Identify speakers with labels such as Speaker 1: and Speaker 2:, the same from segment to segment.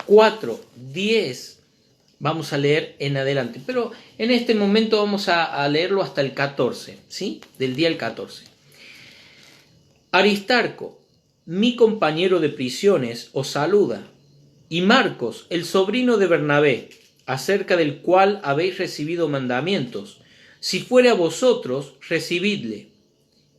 Speaker 1: 4:10 vamos a leer en adelante, pero en este momento vamos a leerlo hasta el 14, ¿sí? Del día al 14. Aristarco, mi compañero de prisiones, os saluda, y Marcos, el sobrino de Bernabé, acerca del cual habéis recibido mandamientos. Si fuere a vosotros, recibidle.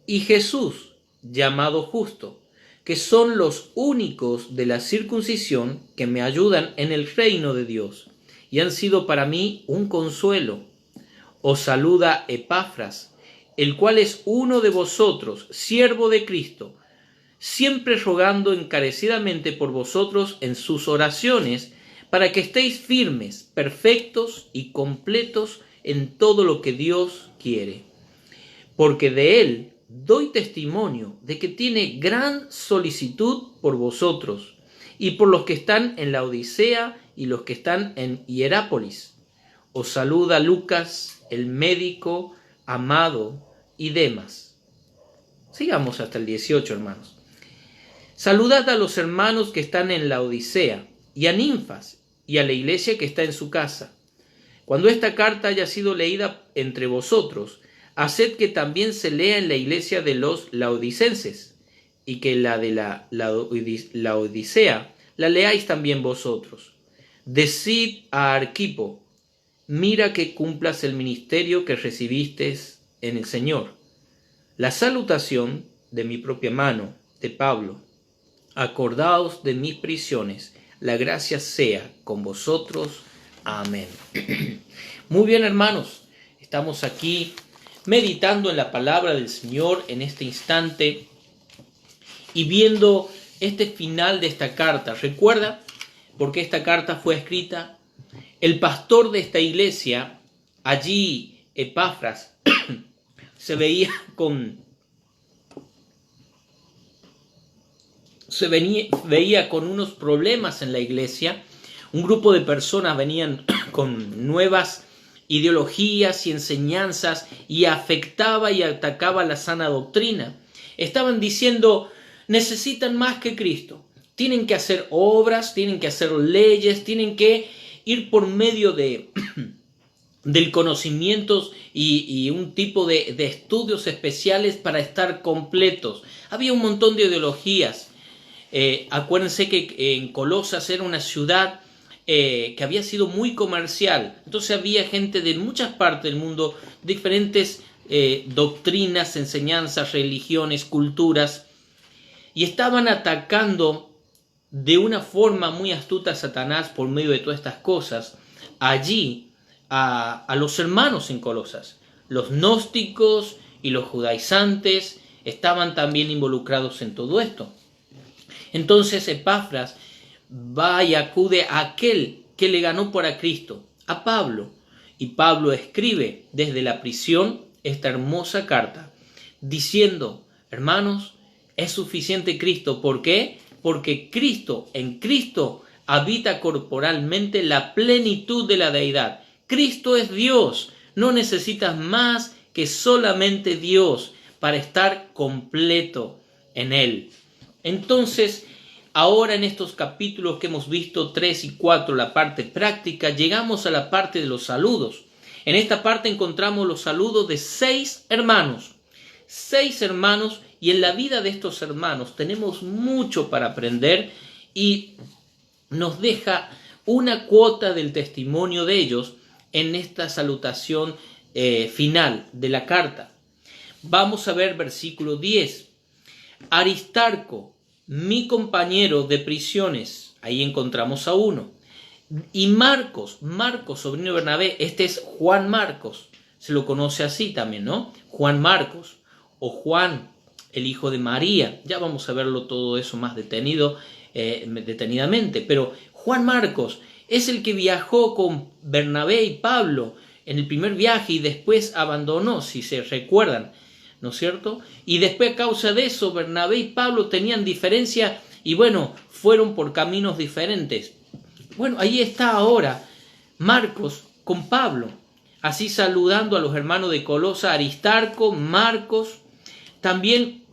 Speaker 1: Y Jesús, llamado Justo, que son los únicos de la circuncisión que me ayudan en el reino de Dios, y han sido para mí un consuelo. Os saluda Epafras, el cual es uno de vosotros, siervo de Cristo, siempre rogando encarecidamente por vosotros en sus oraciones, para que estéis firmes, perfectos y completos en todo lo que Dios quiere. Porque de él doy testimonio de que tiene gran solicitud por vosotros y por los que están en la Odisea y los que están en Hierápolis. Os saluda Lucas, el médico, amado, y Demas. Sigamos hasta el 18, hermanos. Saludad a los hermanos que están en la Odisea, y a Ninfas, y a la iglesia que está en su casa. Cuando esta carta haya sido leída entre vosotros, haced que también se lea en la iglesia de los laodicenses, y que la de la Odisea la leáis también vosotros. Decid a Arquipo, mira que cumplas el ministerio que recibiste en el Señor. La salutación de mi propia mano, de Pablo. Acordaos de mis prisiones, la gracia sea con vosotros. Amén. Muy bien, hermanos, estamos aquí meditando en la palabra del Señor en este instante y viendo este final de esta carta. ¿Recuerda por qué esta carta fue escrita? El pastor de esta iglesia, allí Epafras, se veía con unos problemas en la iglesia. Un grupo de personas venían con nuevas ideologías y enseñanzas y afectaba y atacaba la sana doctrina. Estaban diciendo, necesitan más que Cristo. Tienen que hacer obras, tienen que hacer leyes, tienen que ir por medio del conocimiento y un tipo de estudios especiales para estar completos. Había un montón de ideologías. Acuérdense que en Colosas era una ciudad que había sido muy comercial. Entonces había gente de muchas partes del mundo, diferentes doctrinas, enseñanzas, religiones, culturas, y estaban atacando de una forma muy astuta a Satanás por medio de todas estas cosas allí a los hermanos en Colosas. Los gnósticos y los judaizantes estaban también involucrados en todo esto. Entonces Epafras va y acude a aquel que le ganó por a Cristo, a Pablo. Y Pablo escribe desde la prisión esta hermosa carta, diciendo, hermanos, es suficiente Cristo. ¿Por qué? Porque en Cristo habita corporalmente la plenitud de la deidad. Cristo es Dios. No necesitas más que solamente Dios para estar completo en Él. Entonces, ahora en estos capítulos que hemos visto 3 y 4, la parte práctica, llegamos a la parte de los saludos. En esta parte encontramos los saludos de 6 hermanos. 6 hermanos, y en la vida de estos hermanos tenemos mucho para aprender y nos deja una cuota del testimonio de ellos en esta salutación final de la carta. Vamos a ver versículo 10. Aristarco, mi compañero de prisiones, ahí encontramos a uno. Y Marcos, sobrino de Bernabé, este es Juan Marcos, se lo conoce así también, ¿no? Juan Marcos, o Juan, el hijo de María. Ya vamos a verlo todo eso más detenidamente, pero Juan Marcos es el que viajó con Bernabé y Pablo en el primer viaje y después abandonó, si se recuerdan, ¿no es cierto? Y después a causa de eso Bernabé y Pablo tenían diferencia y bueno, fueron por caminos diferentes. Bueno, ahí está ahora Marcos con Pablo, así saludando a los hermanos de Colosa, Aristarco, Marcos. También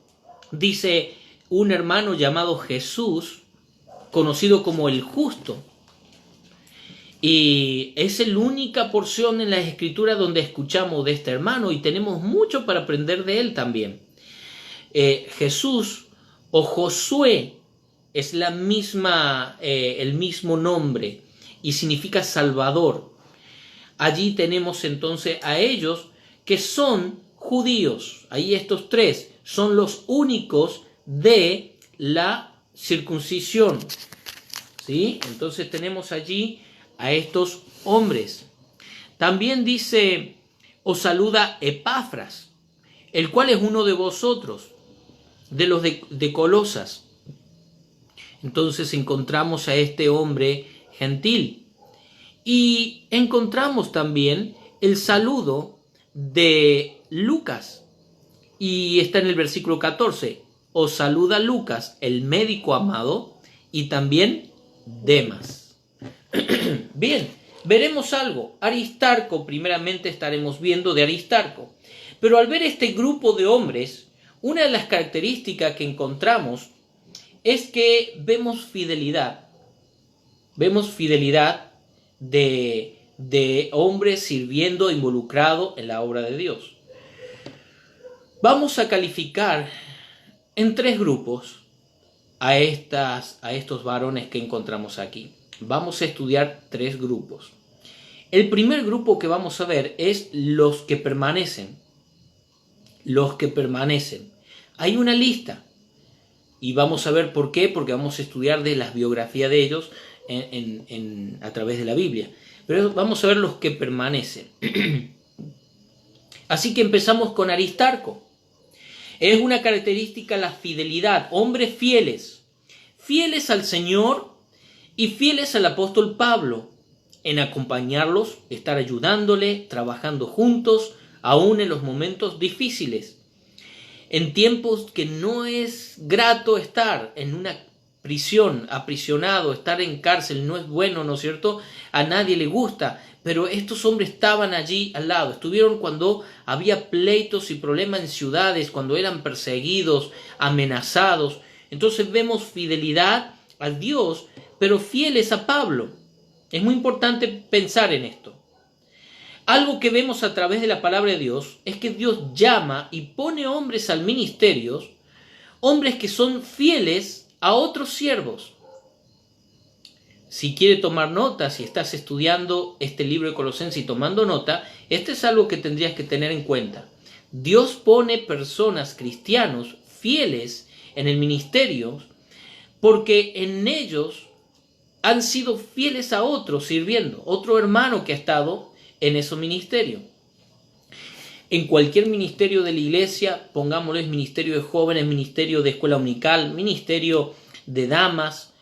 Speaker 1: dice un hermano llamado Jesús, conocido como el Justo. Y es la única porción en la Escritura donde escuchamos de este hermano y tenemos mucho para aprender de él también. Jesús o Josué es la misma, el mismo nombre y significa Salvador. Allí tenemos entonces a ellos que son judíos. Ahí estos tres son los únicos de la circuncisión. ¿Sí? Entonces tenemos allí a estos hombres. También dice, os saluda Epafras, el cual es uno de vosotros, de los de Colosas. Entonces encontramos a este hombre gentil. Y encontramos también el saludo de Lucas. Y está en el versículo 14. Os saluda Lucas, el médico amado, y también Demas. Bien, veremos algo. Aristarco, primeramente estaremos viendo de Aristarco. Pero al ver este grupo de hombres, una de las características que encontramos es que vemos fidelidad. Vemos fidelidad de hombres sirviendo, involucrado en la obra de Dios. Vamos a calificar en tres grupos a estos varones que encontramos aquí. Vamos a estudiar tres grupos. El primer grupo que vamos a ver es los que permanecen. Los que permanecen. Hay una lista y vamos a ver por qué, porque vamos a estudiar de las biografías de ellos a través de la Biblia. Pero vamos a ver los que permanecen. Así que empezamos con Aristarco. Es una característica la fidelidad. Hombres fieles. Fieles al Señor y fieles al apóstol Pablo. En acompañarlos, estar ayudándole, trabajando juntos, aún en los momentos difíciles. En tiempos que no es grato estar en una prisión, aprisionado, estar en cárcel, no es bueno, ¿no es cierto? A nadie le gusta, pero estos hombres estaban allí al lado, estuvieron cuando había pleitos y problemas en ciudades, cuando eran perseguidos, amenazados. Entonces vemos fidelidad a Dios, pero fieles a Pablo. Es muy importante pensar en esto. Algo que vemos a través de la palabra de Dios es que Dios llama y pone hombres al ministerio, hombres que son fieles a otros siervos. Si quiere tomar nota, si estás estudiando este libro de Colosenses y tomando nota, esto es algo que tendrías que tener en cuenta. Dios pone personas, cristianos, fieles en el ministerio porque en ellos han sido fieles a otros sirviendo, otro hermano que ha estado en ese ministerio. En cualquier ministerio de la iglesia, pongámosles ministerio de jóvenes, ministerio de escuela dominical, ministerio de damas,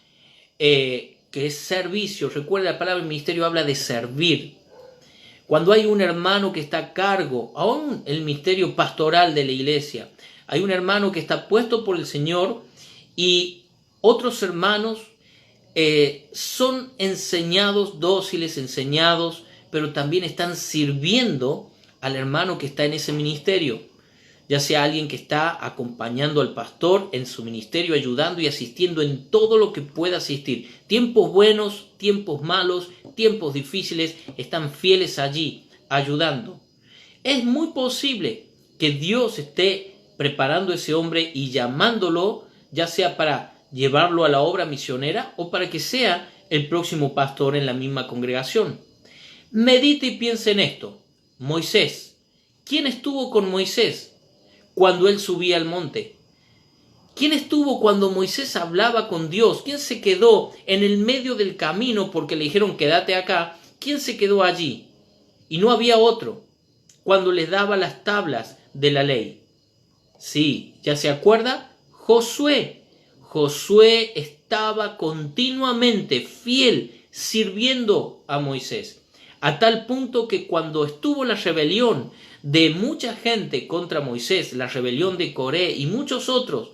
Speaker 1: que es servicio. Recuerda, la palabra ministerio habla de servir. Cuando hay un hermano que está a cargo, aún el ministerio pastoral de la iglesia, hay un hermano que está puesto por el Señor y otros hermanos son enseñados, dóciles, enseñados, pero también están sirviendo al hermano que está en ese ministerio, ya sea alguien que está acompañando al pastor en su ministerio, ayudando y asistiendo en todo lo que pueda asistir. Tiempos buenos, tiempos malos, tiempos difíciles, están fieles allí, ayudando. Es muy posible que Dios esté preparando a ese hombre y llamándolo, ya sea para llevarlo a la obra misionera o para que sea el próximo pastor en la misma congregación. Medita y piensa en esto. Moisés. ¿Quién estuvo con Moisés cuando él subía al monte? ¿Quién estuvo cuando Moisés hablaba con Dios? ¿Quién se quedó en el medio del camino porque le dijeron quédate acá? ¿Quién se quedó allí? Y no había otro cuando les daba las tablas de la ley. Sí, ¿ya se acuerda? Josué. Josué estaba continuamente fiel sirviendo a Moisés. A tal punto que cuando estuvo la rebelión de mucha gente contra Moisés, la rebelión de Coré y muchos otros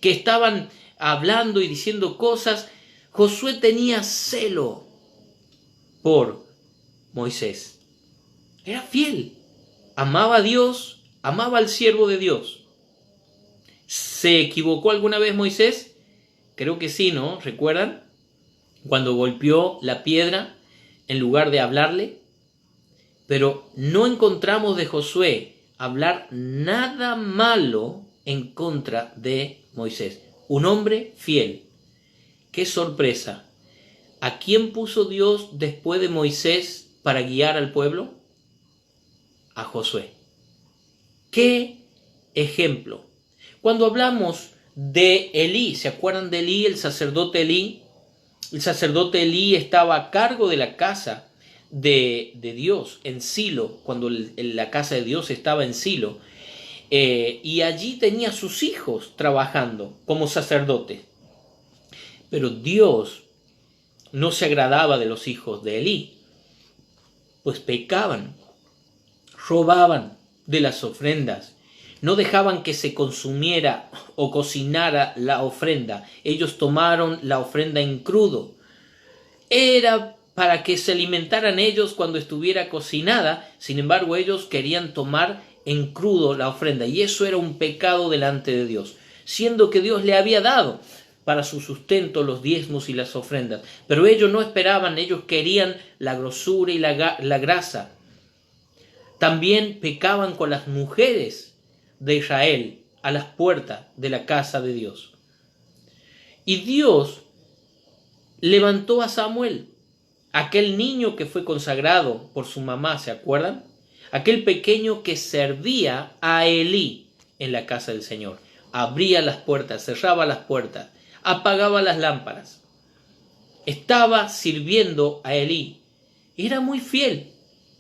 Speaker 1: que estaban hablando y diciendo cosas, Josué tenía celo por Moisés. Era fiel, amaba a Dios, amaba al siervo de Dios. ¿Se equivocó alguna vez Moisés? Creo que sí, ¿no? ¿Recuerdan? Cuando golpeó la piedra en lugar de hablarle, pero no encontramos de Josué hablar nada malo en contra de Moisés. Un hombre fiel. ¡Qué sorpresa! ¿A quién puso Dios después de Moisés para guiar al pueblo? A Josué. ¡Qué ejemplo! Cuando hablamos de Elí, ¿se acuerdan de Elí, el sacerdote Elí? El sacerdote Elí estaba a cargo de la casa de Dios en Silo, cuando la casa de Dios estaba en Silo, y allí tenía sus hijos trabajando como sacerdotes. Pero Dios no se agradaba de los hijos de Elí, pues pecaban, robaban de las ofrendas, no dejaban que se consumiera o cocinara la ofrenda. Ellos tomaron la ofrenda en crudo. Era para que se alimentaran ellos cuando estuviera cocinada, sin embargo ellos querían tomar en crudo la ofrenda, y eso era un pecado delante de Dios, siendo que Dios le había dado para su sustento los diezmos y las ofrendas. Pero ellos no esperaban, ellos querían la grosura y la grasa. También pecaban con las mujeres de Israel a las puertas de la casa de Dios. Y Dios levantó a Samuel, aquel niño que fue consagrado por su mamá, ¿se acuerdan? Aquel pequeño que servía a Elí en la casa del Señor. Abría las puertas, cerraba las puertas, apagaba las lámparas. Estaba sirviendo a Elí. Era muy fiel.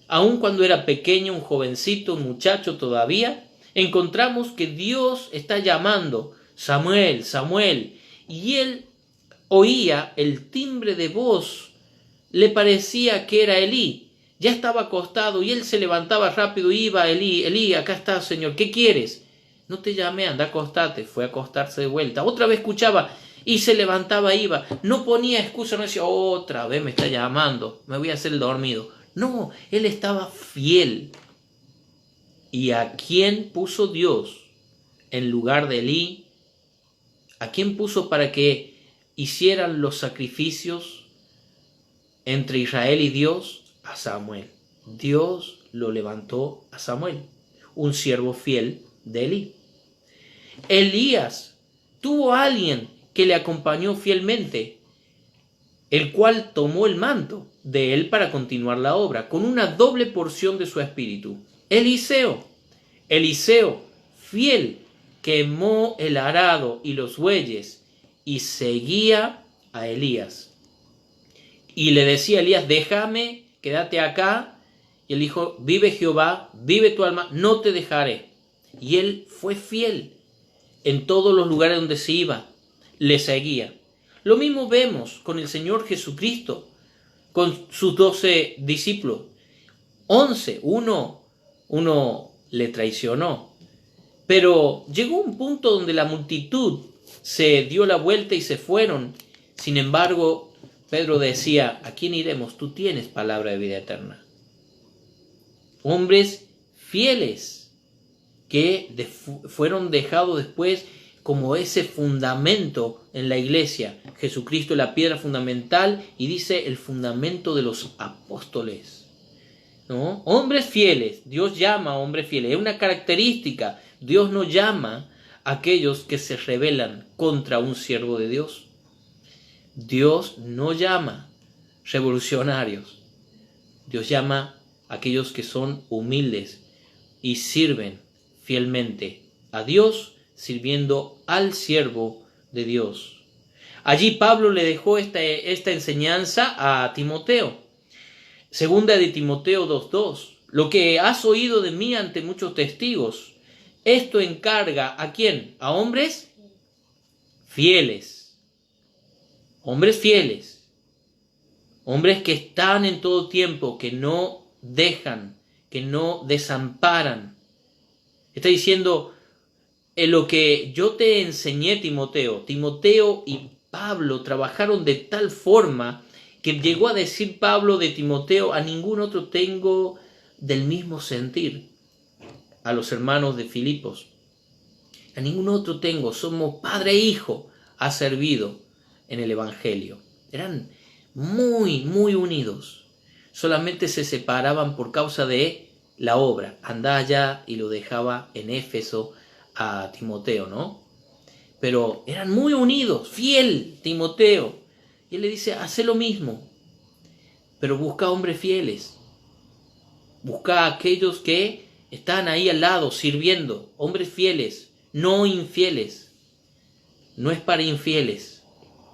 Speaker 1: Aun cuando era pequeño, un jovencito, un muchacho todavía, encontramos que Dios está llamando: Samuel, Samuel. Y él oía el timbre de voz. Le parecía que era Elí. Ya estaba acostado y él se levantaba rápido, iba: Elí, Elí, acá está, Señor, ¿qué quieres? No te llamé, anda, acostate. Fue a acostarse de vuelta. Otra vez escuchaba y se levantaba, iba. No ponía excusa, no decía: otra vez me está llamando, me voy a hacer el dormido. No, él estaba fiel. ¿Y a quién puso Dios en lugar de Elí? ¿A quién puso para que hicieran los sacrificios entre Israel y Dios? A Samuel. Dios lo levantó a Samuel, un siervo fiel de Elí. Elías tuvo a alguien que le acompañó fielmente, el cual tomó el manto de él para continuar la obra, con una doble porción de su espíritu. Eliseo, fiel, quemó el arado y los bueyes y seguía a Elías. Y le decía a Elías: déjame, quédate acá. Y él dijo: vive Jehová, vive tu alma, no te dejaré. Y él fue fiel en todos los lugares donde se iba, le seguía. Lo mismo vemos con el Señor Jesucristo, con sus 12 discípulos. 11, uno le traicionó. Pero llegó un punto donde la multitud se dio la vuelta y se fueron. Sin embargo, Pedro decía: ¿a quién iremos? Tú tienes palabra de vida eterna. Hombres fieles que fueron dejados después como ese fundamento en la iglesia. Jesucristo, la piedra fundamental, y dice el fundamento de los apóstoles, ¿no? Hombres fieles. Dios llama a hombres fieles. Es una característica. Dios no llama a aquellos que se rebelan contra un siervo de Dios. Dios no llama revolucionarios. Dios llama a aquellos que son humildes y sirven fielmente a Dios, sirviendo al siervo de Dios. Allí Pablo le dejó esta enseñanza a Timoteo. Segunda de Timoteo 2:2. Lo que has oído de mí ante muchos testigos, esto encarga ¿a quién? A hombres fieles. Hombres fieles. Hombres que están en todo tiempo, que no dejan, que no desamparan. Está diciendo: lo que yo te enseñé, Timoteo y Pablo trabajaron de tal forma que llegó a decir Pablo de Timoteo: a ningún otro tengo del mismo sentir. A los hermanos de Filipos: a ningún otro tengo, somos padre e hijo, ha servido en el Evangelio. Eran muy, muy unidos. solamente se separaban por causa de la obra. Andaba allá y lo dejaba en Éfeso a Timoteo, ¿no? Pero eran muy unidos, fiel Timoteo. Y él le dice, hace lo mismo, pero busca hombres fieles. Busca a aquellos que están ahí al lado, sirviendo, hombres fieles, no infieles. No es para infieles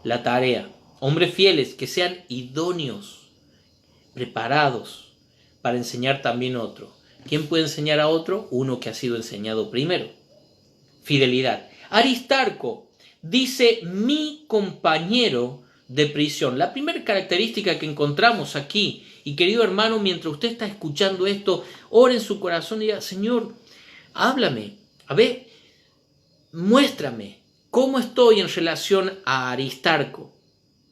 Speaker 1: la tarea. Hombres fieles que sean idóneos, preparados para enseñar también a otro. ¿Quién puede enseñar a otro? Uno que ha sido enseñado primero. Fidelidad. Aristarco dice mi compañero de prisión. La primera característica que encontramos aquí, y querido hermano, mientras usted está escuchando esto, ore en su corazón y diga, Señor, háblame, a ver, muéstrame cómo estoy en relación a Aristarco.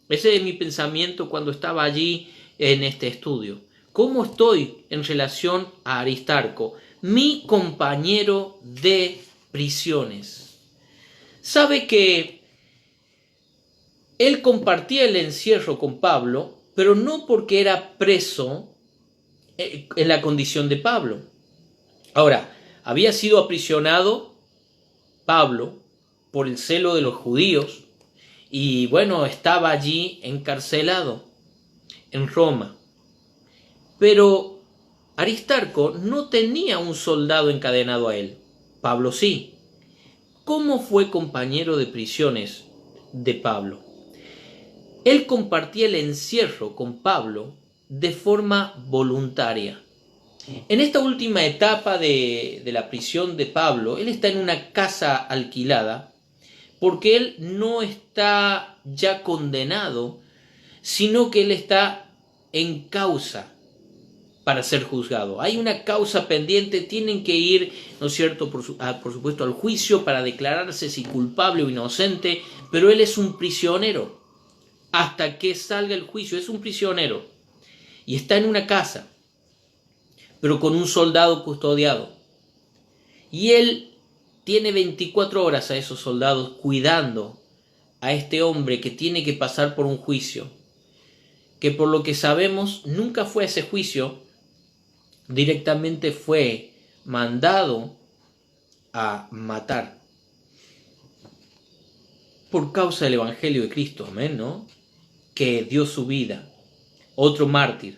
Speaker 1: Ese es mi pensamiento cuando estaba allí en este estudio. ¿Cómo estoy en relación a Aristarco, mi compañero de prisiones? Sabe que él compartía el encierro con Pablo, pero no porque era preso en la condición de Pablo. Ahora, había sido aprisionado Pablo por el celo de los judíos y bueno, estaba allí encarcelado en Roma. Pero Aristarco no tenía un soldado encadenado a él. Pablo sí. ¿Cómo fue compañero de prisiones de Pablo? Él compartía el encierro con Pablo de forma voluntaria. En esta última etapa de la prisión de Pablo, él está en una casa alquilada porque él no está ya condenado, sino que él está en causa para ser juzgado. Hay una causa pendiente, tienen que ir, ¿no es cierto?, por supuesto al juicio para declararse si culpable o inocente, pero él es un prisionero. Hasta que salga el juicio, es un prisionero. Y está en una casa, pero con un soldado custodiado. Y él tiene 24 horas a esos soldados cuidando a este hombre que tiene que pasar por un juicio, que por lo que sabemos nunca fue a ese juicio, directamente fue mandado a matar por causa del Evangelio de Cristo, amén, ¿no? Que dio su vida, otro mártir.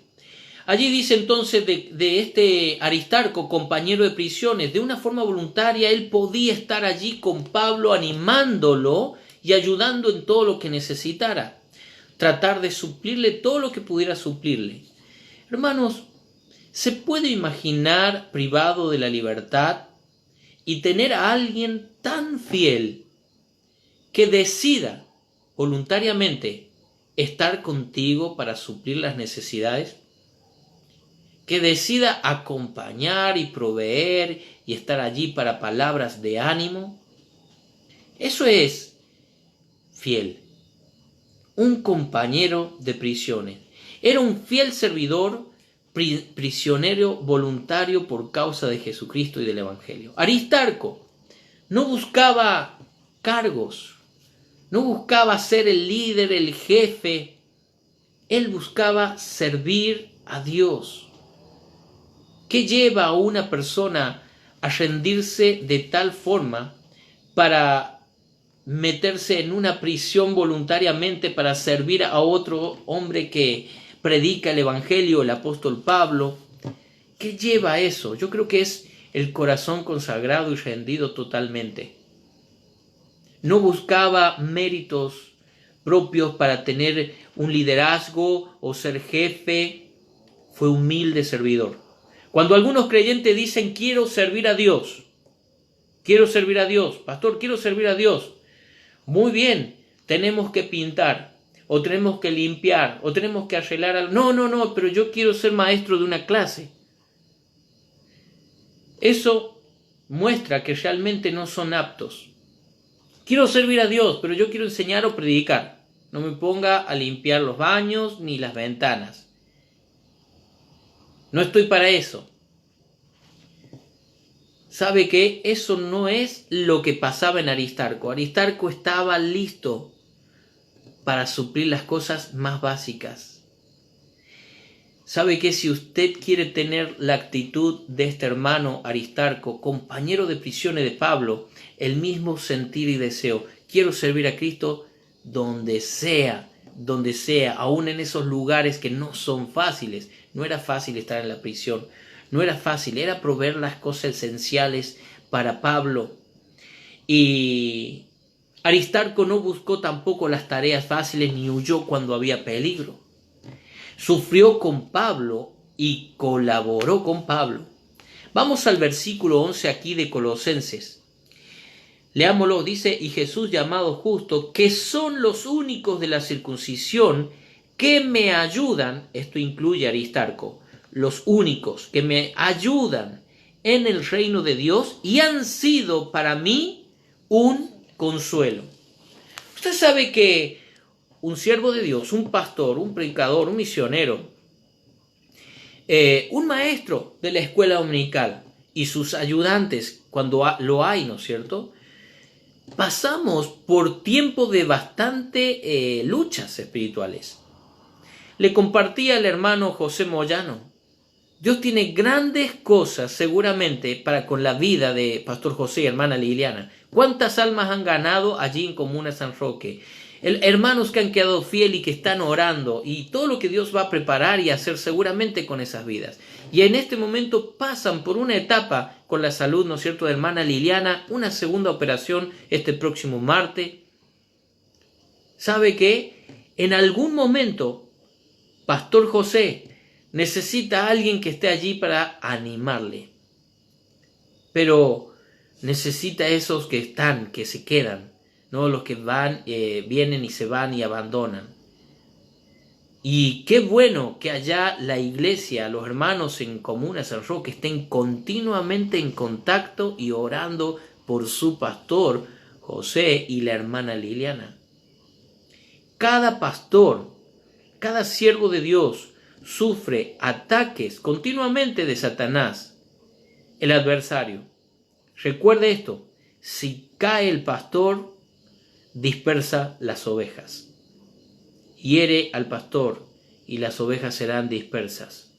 Speaker 1: Allí dice entonces de este Aristarco, compañero de prisiones, de una forma voluntaria, él podía estar allí con Pablo animándolo y ayudando en todo lo que necesitara, tratar de suplirle todo lo que pudiera suplirle. Hermanos, ¿se puede imaginar privado de la libertad y tener a alguien tan fiel que decida voluntariamente estar contigo para suplir las necesidades? Que decida acompañar y proveer y estar allí para palabras de ánimo. Eso es fiel. Un compañero de prisiones. Era un fiel servidor, prisionero voluntario por causa de Jesucristo y del Evangelio. Aristarco no buscaba cargos, no buscaba ser el líder, el jefe. Él buscaba servir a Dios. ¿Qué lleva a una persona a rendirse de tal forma para meterse en una prisión voluntariamente para servir a otro hombre que predica el Evangelio, el apóstol Pablo? ¿Qué lleva a eso? Yo creo que es el corazón consagrado y rendido totalmente. No buscaba méritos propios para tener un liderazgo o ser jefe. Fue humilde servidor. Cuando algunos creyentes dicen quiero servir a Dios, pastor, quiero servir a Dios. Muy bien, tenemos que pintar, o tenemos que limpiar, o tenemos que arreglar algo. No, pero yo quiero ser maestro de una clase. Eso muestra que realmente no son aptos. Quiero servir a Dios, pero yo quiero enseñar o predicar. No me ponga a limpiar los baños ni las ventanas. No estoy para eso. ¿Sabe qué? Eso no es lo que pasaba en Aristarco. Aristarco estaba listo para suplir las cosas más básicas. ¿Sabe que si usted quiere tener la actitud de este hermano Aristarco, compañero de prisiones de Pablo, el mismo sentir y deseo, quiero servir a Cristo donde sea, aún en esos lugares que no son fáciles? No era fácil estar en la prisión, no era fácil, era proveer las cosas esenciales para Pablo. Y Aristarco no buscó tampoco las tareas fáciles ni huyó cuando había peligro. Sufrió con Pablo y colaboró con Pablo. Vamos al versículo 11 aquí de Colosenses. Leámoslo, dice: y Jesús llamado justo, que son los únicos de la circuncisión que me ayudan, esto incluye a Aristarco, los únicos que me ayudan en el reino de Dios y han sido para mí un consuelo. Usted sabe que un siervo de Dios, un pastor, un predicador, un misionero, un maestro de la escuela dominical y sus ayudantes, cuando lo hay, ¿no es cierto?, pasamos por tiempo de bastante luchas espirituales. Le compartía al hermano José Moyano, Dios tiene grandes cosas seguramente para con la vida de Pastor José y hermana Liliana. ¿Cuántas almas han ganado allí en Comuna San Roque? Hermanos que han quedado fieles y que están orando, y todo lo que Dios va a preparar y hacer seguramente con esas vidas. Y en este momento pasan por una etapa con la salud, ¿no es cierto?, de hermana Liliana, una segunda operación este próximo martes. ¿Sabe qué? En algún momento, Pastor José necesita a alguien que esté allí para animarle. Pero necesita esos que están, que se quedan, no los que van, vienen y se van y abandonan. Y qué bueno que allá la iglesia, los hermanos en Comuna San Roque estén continuamente en contacto y orando por su pastor José y la hermana Liliana. Cada pastor, cada siervo de Dios sufre ataques continuamente de Satanás, el adversario. Recuerde esto: si cae el pastor, dispersa las ovejas. Hiere al pastor y las ovejas serán dispersas.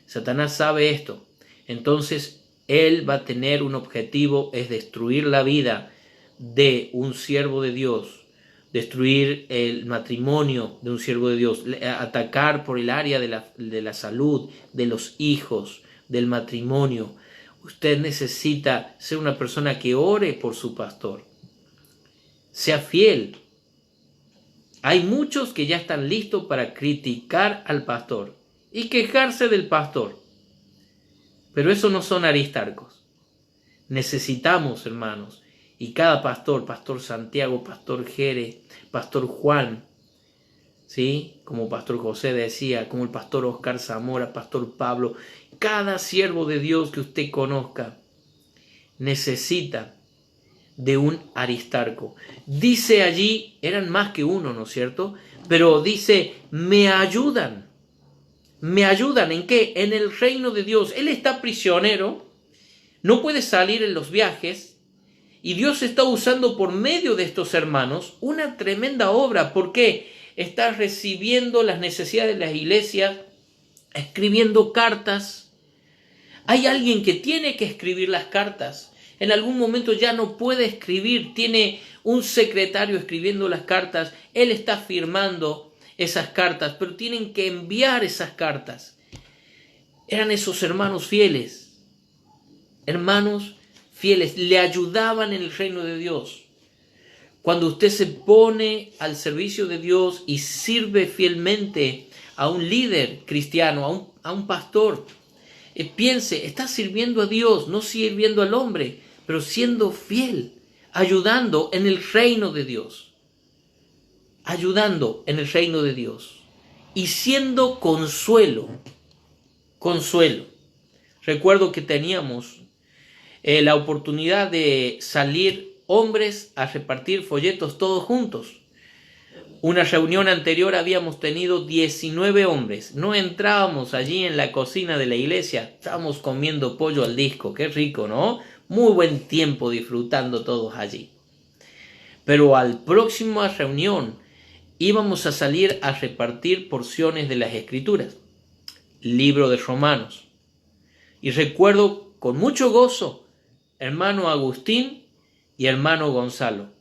Speaker 1: Satanás sabe esto. Entonces él va a tener un objetivo, es destruir la vida de un siervo de Dios, destruir el matrimonio de un siervo de Dios, atacar por el área de la salud, de los hijos, del matrimonio. Usted necesita ser una persona que ore por su pastor. Sea fiel. Hay muchos que ya están listos para criticar al pastor y quejarse del pastor. Pero esos no son aristarcos. Necesitamos, hermanos, y cada pastor, Pastor Santiago, Pastor Jere, Pastor Juan, ¿sí?, como Pastor José decía, como el Pastor Oscar Zamora, Pastor Pablo, cada siervo de Dios que usted conozca necesita de un Aristarco. Dice allí, eran más que uno, ¿no es cierto? Pero dice, me ayudan. ¿Me ayudan en qué? En el reino de Dios. Él está prisionero, no puede salir en los viajes, y Dios está usando por medio de estos hermanos una tremenda obra. ¿Por qué? Está recibiendo las necesidades de las iglesias, escribiendo cartas. Hay alguien que tiene que escribir las cartas. En algún momento ya no puede escribir, tiene un secretario escribiendo las cartas, él está firmando esas cartas, pero tienen que enviar esas cartas. Eran esos hermanos fieles, le ayudaban en el reino de Dios. Cuando usted se pone al servicio de Dios y sirve fielmente a un líder cristiano, a un pastor, piense, está sirviendo a Dios, no sirviendo al hombre, pero siendo fiel, ayudando en el reino de Dios. Ayudando en el reino de Dios. Y siendo consuelo. Consuelo. Recuerdo que teníamos la oportunidad de salir hombres a repartir folletos todos juntos. Una reunión anterior habíamos tenido 19 hombres. No entrábamos allí en la cocina de la iglesia. Estábamos comiendo pollo al disco. Qué rico, ¿no? Muy buen tiempo disfrutando todos allí. Pero al próxima reunión íbamos a salir a repartir porciones de las Escrituras. libro de Romanos. Y recuerdo con mucho gozo, hermano Agustín y hermano Gonzalo,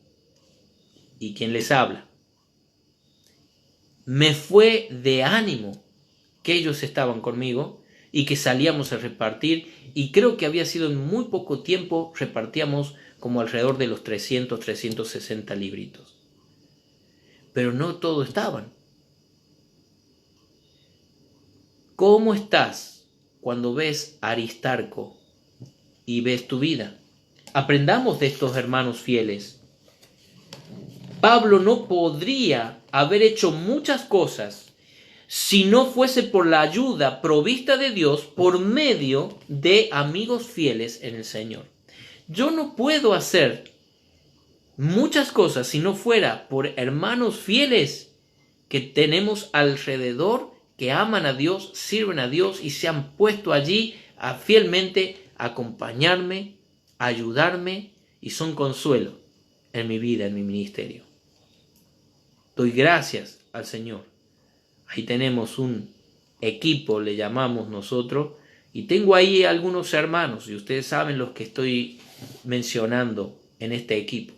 Speaker 1: y quien les habla. Me fue de ánimo que ellos estaban conmigo y que salíamos a repartir, y creo que había sido en muy poco tiempo, repartíamos como alrededor de los 360 libritos. Pero no todos estaban. ¿Cómo estás cuando ves a Aristarco y ves tu vida? Aprendamos de estos hermanos fieles. Pablo no podría haber hecho muchas cosas si no fuese por la ayuda provista de Dios por medio de amigos fieles en el Señor. Yo no puedo hacer muchas cosas si no fuera por hermanos fieles que tenemos alrededor, que aman a Dios, sirven a Dios y se han puesto allí a fielmente acompañarme, ayudarme y son consuelo en mi vida, en mi ministerio. Doy gracias al Señor. Ahí tenemos un equipo, le llamamos nosotros, y tengo ahí algunos hermanos, y ustedes saben los que estoy mencionando en este equipo.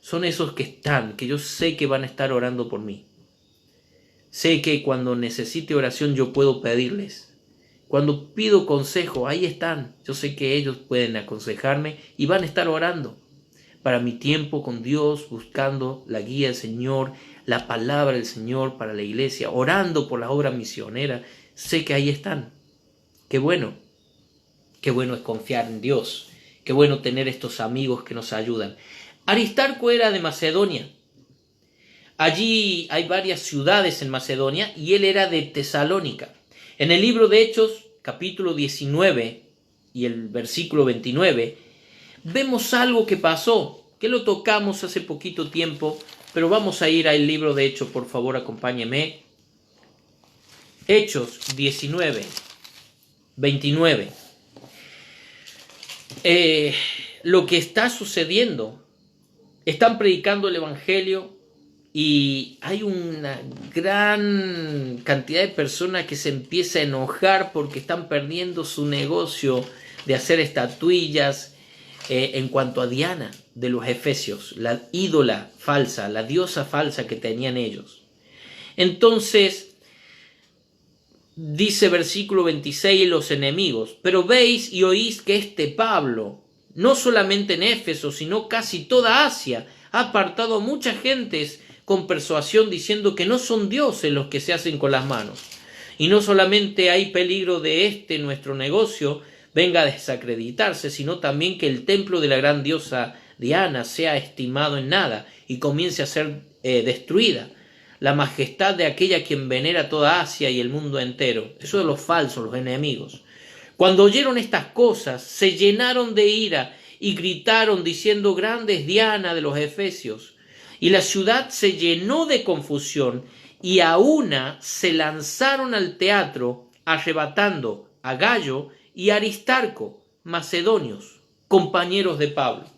Speaker 1: Son esos que están, que yo sé que van a estar orando por mí. Sé que cuando necesite oración yo puedo pedirles. Cuando pido consejo, ahí están. Yo sé que ellos pueden aconsejarme y van a estar orando para mi tiempo con Dios, buscando la guía del Señor, la palabra del Señor para la iglesia, orando por la obra misionera. Sé que ahí están. Qué bueno es confiar en Dios. Qué bueno tener estos amigos que nos ayudan. Aristarco era de Macedonia. Allí hay varias ciudades en Macedonia y él era de Tesalónica. En el libro de Hechos, capítulo 19 y el versículo 29, vemos algo que pasó, que lo tocamos hace poquito tiempo, pero vamos a ir al libro de Hechos, por favor, acompáñeme. Hechos 19, 29. Lo que está sucediendo, están predicando el Evangelio y hay una gran cantidad de personas que se empieza a enojar porque están perdiendo su negocio de hacer estatuillas en cuanto a Diana de los efesios, la ídola falsa, la diosa falsa que tenían ellos. Entonces, dice versículo 26, los enemigos, pero veis y oís que este Pablo, no solamente en Éfeso, sino casi toda Asia, ha apartado a muchas gentes con persuasión diciendo que no son dioses los que se hacen con las manos. Y no solamente hay peligro de nuestro negocio venga a desacreditarse, sino también que el templo de la gran diosa Diana sea estimado en nada y comience a ser destruida. La majestad de aquella quien venera toda Asia y el mundo entero. Eso de los falsos, los enemigos. Cuando oyeron estas cosas, se llenaron de ira y gritaron diciendo: grande es Diana de los efesios. Y la ciudad se llenó de confusión y a una se lanzaron al teatro arrebatando a Gayo y Aristarco, macedonios, compañeros de Pablo.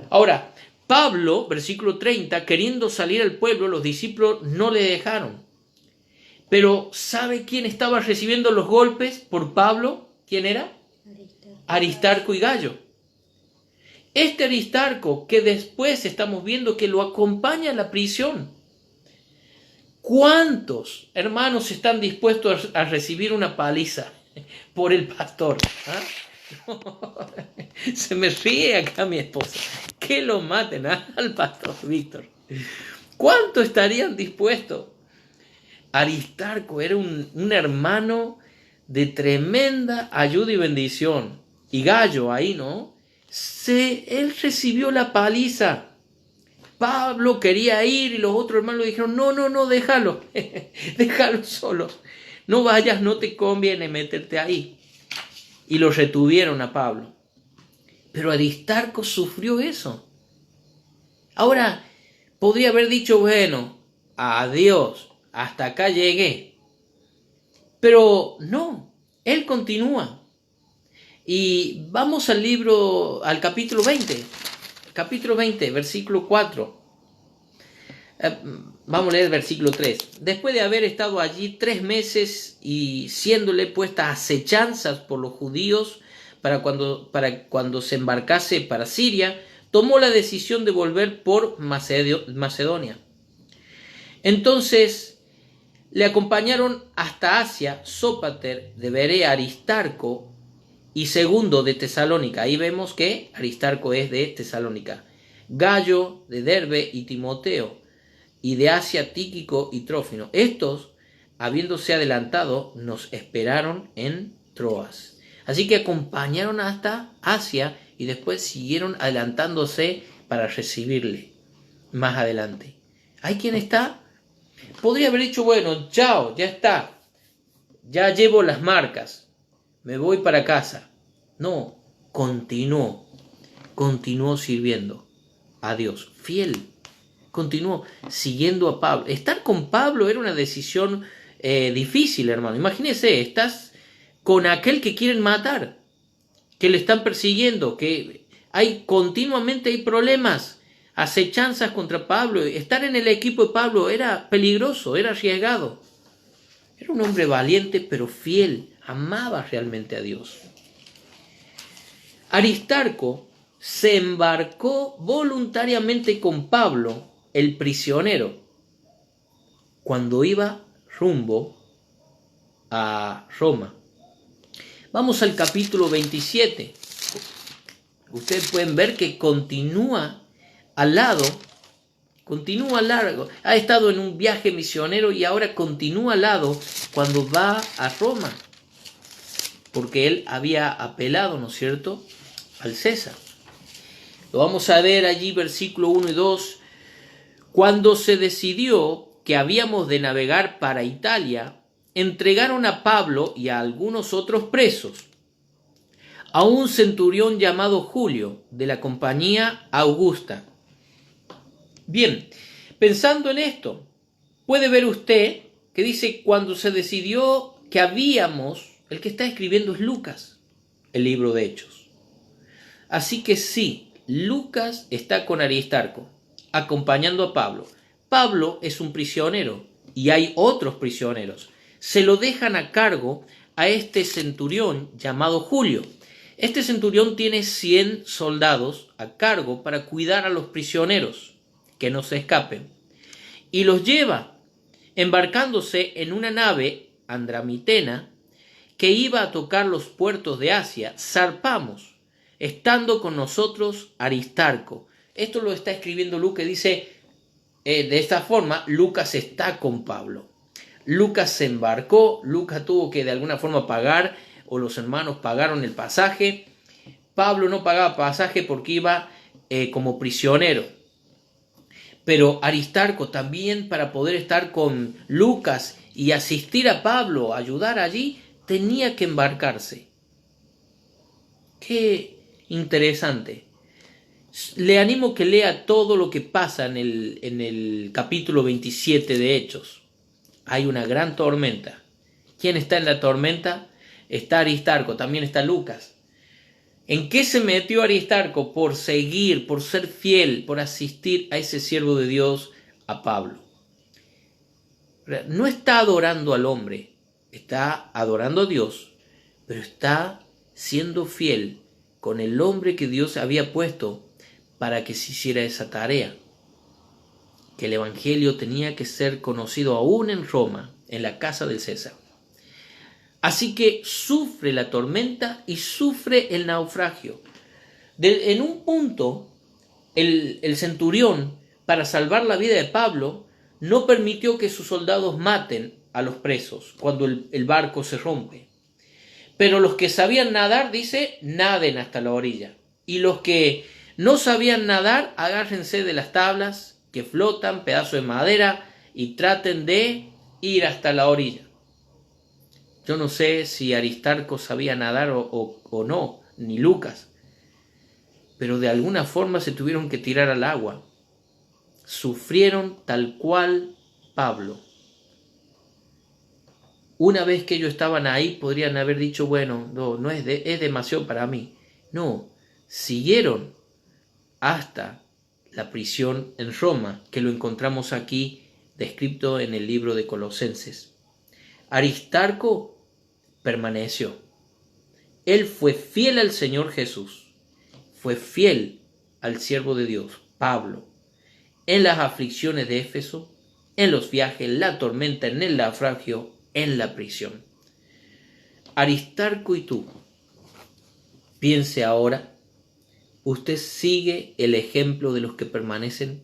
Speaker 1: Ahora, Pablo, versículo 30, queriendo salir al pueblo, los discípulos no le dejaron. Pero ¿sabe quién estaba recibiendo los golpes por Pablo? ¿Quién era? Aristarco y Gayo. Este Aristarco que después estamos viendo que lo acompaña a la prisión. ¿Cuántos hermanos están dispuestos a recibir una paliza por el pastor? ¿Ah? Se me ríe acá mi esposa. Que lo maten al pastor Víctor. ¿Cuántos estarían dispuestos? Aristarco era un hermano de tremenda ayuda y bendición. Y Gayo ahí, ¿no? Él recibió la paliza. Pablo quería ir y los otros hermanos le dijeron: no, déjalo, déjalo solo. No vayas, no te conviene meterte ahí. Y lo retuvieron a Pablo. Pero Aristarco sufrió eso. Ahora, podría haber dicho: bueno, adiós, hasta acá llegué. Pero no, él continúa. Y vamos al capítulo 20. Capítulo 20, versículo 4. Vamos a leer el versículo 3. Después de haber estado allí 3 meses y siéndole puestas acechanzas por los judíos para cuando se embarcase para Siria, tomó la decisión de volver por Macedonia. Entonces le acompañaron hasta Asia Sópater de Berea, Aristarco y Segundo de Tesalónica. Ahí vemos que Aristarco es de Tesalónica. Gallo de Derbe y Timoteo, y de Asia Tíquico y Trófimo. Estos, habiéndose adelantado, nos esperaron en Troas. Así que acompañaron hasta Asia y después siguieron adelantándose para recibirle más adelante. ¿Hay quien está? Podría haber dicho, bueno, chao, ya está. Ya llevo las marcas. Me voy para casa. No, continuó sirviendo a Dios, fiel. Continuó siguiendo a Pablo. Estar con Pablo era una decisión difícil, hermano. Imagínese, estás con aquel que quieren matar, que le están persiguiendo, que continuamente hay problemas, acechanzas contra Pablo. Estar en el equipo de Pablo era peligroso, era arriesgado. Era un hombre valiente pero fiel, amaba realmente a Dios. Aristarco se embarcó voluntariamente con Pablo, el prisionero, cuando iba rumbo a Roma. Vamos al capítulo 27. Ustedes pueden ver que continúa al largo. Ha estado en un viaje misionero y ahora continúa al lado cuando va a Roma. Porque él había apelado, ¿no es cierto?, al César. Lo vamos a ver allí, versículo 1 y 2. Cuando se decidió que habíamos de navegar para Italia, entregaron a Pablo y a algunos otros presos a un centurión llamado Julio, de la compañía Augusta. Bien, pensando en esto, puede ver usted que dice, cuando se decidió que habíamos, el que está escribiendo es Lucas, el libro de Hechos. Así que sí, Lucas está con Aristarco, acompañando a Pablo. Pablo es un prisionero y hay otros prisioneros. Se lo dejan a cargo a este centurión llamado Julio. Este centurión tiene 100 soldados a cargo para cuidar a los prisioneros que no se escapen. Y los lleva embarcándose en una nave andramitena que iba a tocar los puertos de Asia. Zarpamos, estando con nosotros Aristarco. Esto lo está escribiendo Lucas, dice de esta forma, Lucas está con Pablo. Lucas se embarcó, Lucas tuvo que de alguna forma pagar, o los hermanos pagaron el pasaje. Pablo no pagaba pasaje porque iba como prisionero. Pero Aristarco también, para poder estar con Lucas y asistir a Pablo, ayudar allí, tenía que embarcarse. Qué interesante. Le animo que lea todo lo que pasa en el capítulo 27 de Hechos. Hay una gran tormenta. ¿Quién está en la tormenta? Está Aristarco, también está Lucas. ¿En qué se metió Aristarco? Por seguir, por ser fiel, por asistir a ese siervo de Dios, a Pablo. No está adorando al hombre, está adorando a Dios, pero está siendo fiel con el hombre que Dios había puesto para que se hiciera esa tarea. Que el evangelio tenía que ser conocido aún en Roma, en la casa del César. Así que sufre la tormenta y sufre el naufragio. En un punto, el centurión, para salvar la vida de Pablo, no permitió que sus soldados maten a los presos cuando el barco se rompe. Pero los que sabían nadar, dice, naden hasta la orilla. Y los que no sabían nadar, agárrense de las tablas que flotan, pedazos de madera, y traten de ir hasta la orilla. Yo no sé si Aristarco sabía nadar o no, ni Lucas, pero de alguna forma se tuvieron que tirar al agua. Sufrieron tal cual Pablo. Una vez que ellos estaban ahí, podrían haber dicho, bueno, no es demasiado para mí. No, siguieron hasta la prisión en Roma, que lo encontramos aquí descrito en el libro de Colosenses. Aristarco permaneció. Él fue fiel al Señor Jesús, fue fiel al siervo de Dios, Pablo, en las aflicciones de Éfeso, en los viajes, en la tormenta, en el naufragio, en la prisión. Aristarco y tú, piense ahora, ¿usted sigue el ejemplo de los que permanecen?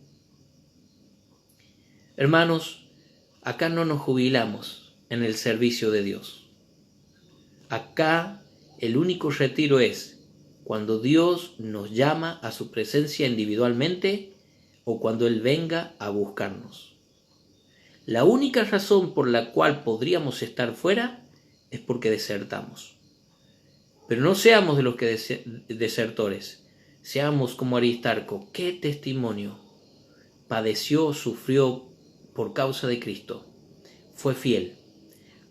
Speaker 1: Hermanos, acá no nos jubilamos en el servicio de Dios. Acá el único retiro es cuando Dios nos llama a su presencia individualmente o cuando Él venga a buscarnos. La única razón por la cual podríamos estar fuera es porque desertamos. Pero no seamos de los que desertores, seamos como Aristarco. ¿Qué testimonio? Padeció, sufrió por causa de Cristo. Fue fiel.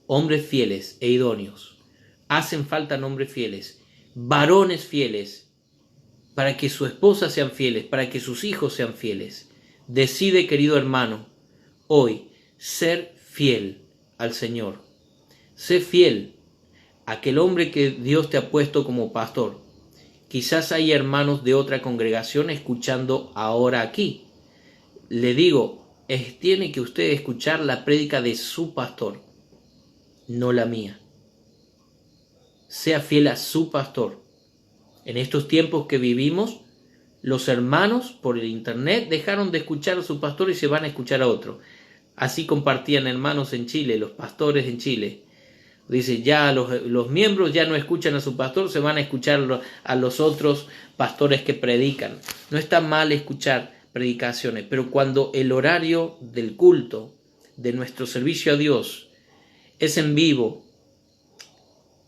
Speaker 1: Hombres fieles e idóneos. Hacen falta hombres fieles, varones fieles, para que su esposa sean fieles, para que sus hijos sean fieles. Decide, querido hermano, hoy ser fiel al Señor. Sé fiel a aquel hombre que Dios te ha puesto como pastor. Quizás hay hermanos de otra congregación escuchando ahora aquí. Le digo, tiene que usted escuchar la prédica de su pastor, no la mía. Sea fiel a su pastor. En estos tiempos que vivimos, los hermanos por el internet dejaron de escuchar a su pastor y se van a escuchar a otro. Así compartían hermanos en Chile, los pastores en Chile. Dice, ya los miembros ya no escuchan a su pastor, se van a escuchar a los otros pastores que predican. No está mal escuchar predicaciones, pero cuando el horario del culto, de nuestro servicio a Dios, es en vivo,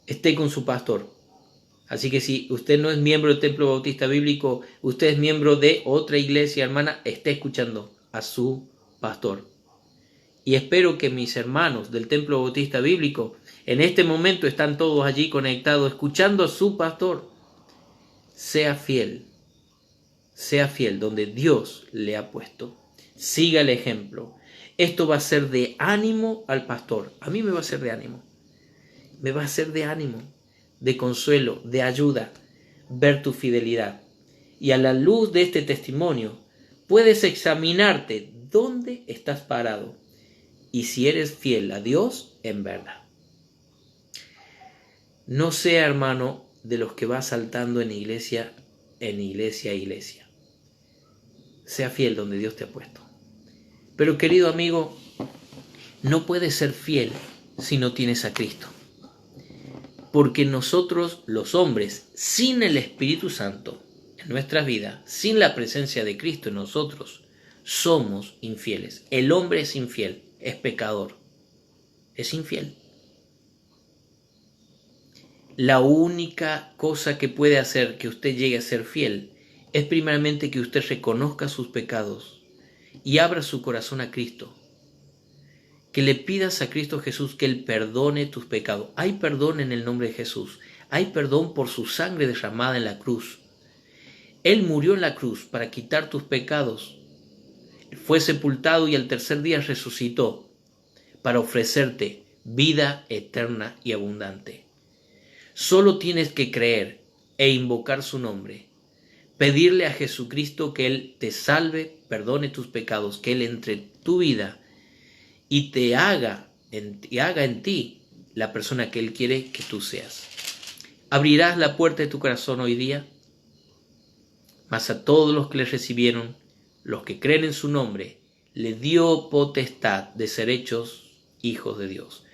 Speaker 1: esté con su pastor. Así que si usted no es miembro del Templo Bautista Bíblico, usted es miembro de otra iglesia hermana, esté escuchando a su pastor. Y espero que mis hermanos del Templo Bautista Bíblico en este momento están todos allí conectados, escuchando a su pastor. Sea fiel donde Dios le ha puesto. Siga el ejemplo. Esto va a ser de ánimo al pastor. A mí me va a ser de ánimo. Me va a ser de ánimo, de consuelo, de ayuda, ver tu fidelidad. Y a la luz de este testimonio, puedes examinarte dónde estás parado y si eres fiel a Dios en verdad. No sea, hermano, de los que va saltando en iglesia a iglesia. Sea fiel donde Dios te ha puesto. Pero, querido amigo, no puedes ser fiel si no tienes a Cristo. Porque nosotros, los hombres, sin el Espíritu Santo en nuestras vidas, sin la presencia de Cristo en nosotros, somos infieles. El hombre es infiel, es pecador, es infiel. La única cosa que puede hacer que usted llegue a ser fiel es primeramente que usted reconozca sus pecados y abra su corazón a Cristo. Que le pidas a Cristo Jesús que Él perdone tus pecados. Hay perdón en el nombre de Jesús. Hay perdón por su sangre derramada en la cruz. Él murió en la cruz para quitar tus pecados. Fue sepultado y al tercer día resucitó para ofrecerte vida eterna y abundante. Solo tienes que creer e invocar su nombre. Pedirle a Jesucristo que Él te salve, perdone tus pecados, que Él entre en tu vida y te haga en ti la persona que Él quiere que tú seas. ¿Abrirás la puerta de tu corazón hoy día? Mas a todos los que le recibieron, los que creen en su nombre, le dio potestad de ser hechos hijos de Dios.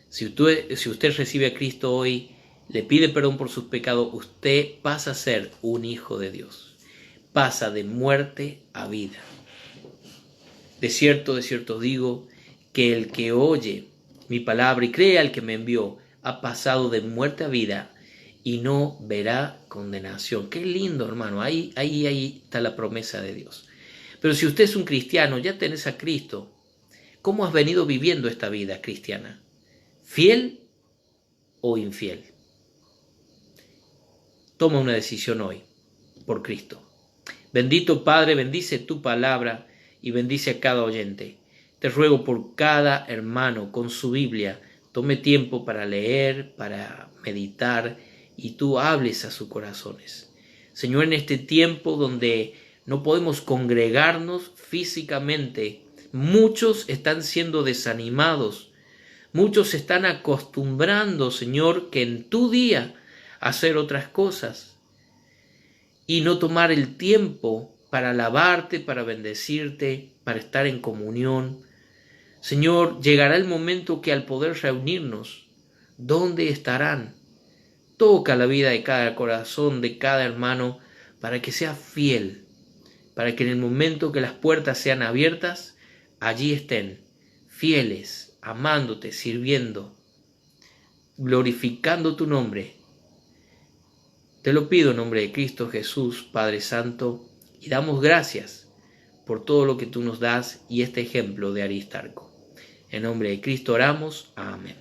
Speaker 1: Si usted recibe a Cristo hoy, le pide perdón por sus pecados, usted pasa a ser un hijo de Dios. Pasa de muerte a vida. De cierto os digo, que el que oye mi palabra y cree al que me envió, ha pasado de muerte a vida y no verá condenación. Qué lindo, hermano. Ahí está la promesa de Dios. Pero si usted es un cristiano, ya tenés a Cristo. ¿Cómo has venido viviendo esta vida cristiana? ¿Fiel o infiel? Toma una decisión hoy por Cristo. Bendito Padre, bendice tu palabra y bendice a cada oyente. Te ruego por cada hermano con su Biblia, tome tiempo para leer, para meditar y tú hables a sus corazones. Señor, en este tiempo donde no podemos congregarnos físicamente, muchos están siendo desanimados, muchos se están acostumbrando, Señor, que en tu día hacer otras cosas y no tomar el tiempo para alabarte, para bendecirte, para estar en comunión. Señor, llegará el momento que al poder reunirnos, ¿dónde estarán? Toca la vida de cada corazón, de cada hermano, para que sea fiel, para que en el momento que las puertas sean abiertas, allí estén, fieles, amándote, sirviendo, glorificando tu nombre. Te lo pido en nombre de Cristo Jesús, Padre Santo, y damos gracias por todo lo que tú nos das y este ejemplo de Aristarco. En nombre de Cristo oramos. Amén.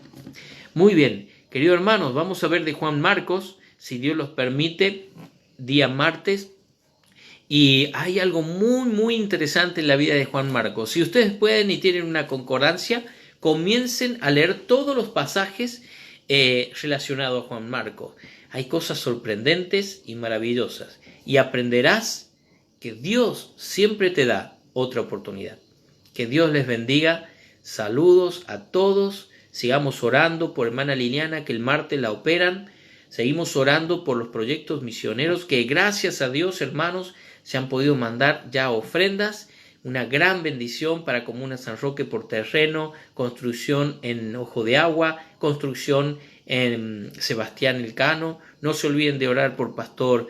Speaker 1: Muy bien, queridos hermanos, vamos a ver de Juan Marcos, si Dios los permite, día martes. Y hay algo muy interesante en la vida de Juan Marcos. Si ustedes pueden y tienen una concordancia, comiencen a leer todos los pasajes relacionados a Juan Marcos. Hay cosas sorprendentes y maravillosas. Y aprenderás que Dios siempre te da otra oportunidad. Que Dios les bendiga. Saludos a todos. Sigamos orando por hermana Liliana, que el martes la operan. Seguimos orando por los proyectos misioneros, que gracias a Dios, hermanos, se han podido mandar ya ofrendas. Una gran bendición para Comuna San Roque por terreno, construcción en Ojo de Agua, construcción en Sebastián Elcano. No se olviden de orar por Pastor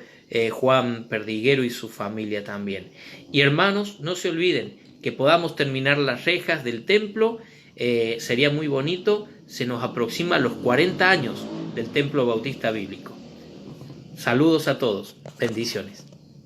Speaker 1: Juan Perdiguero y su familia también. Y hermanos, no se olviden que podamos terminar las rejas del templo. Sería muy bonito. Se nos aproximan los 40 años del Templo Bautista Bíblico. Saludos a todos. Bendiciones.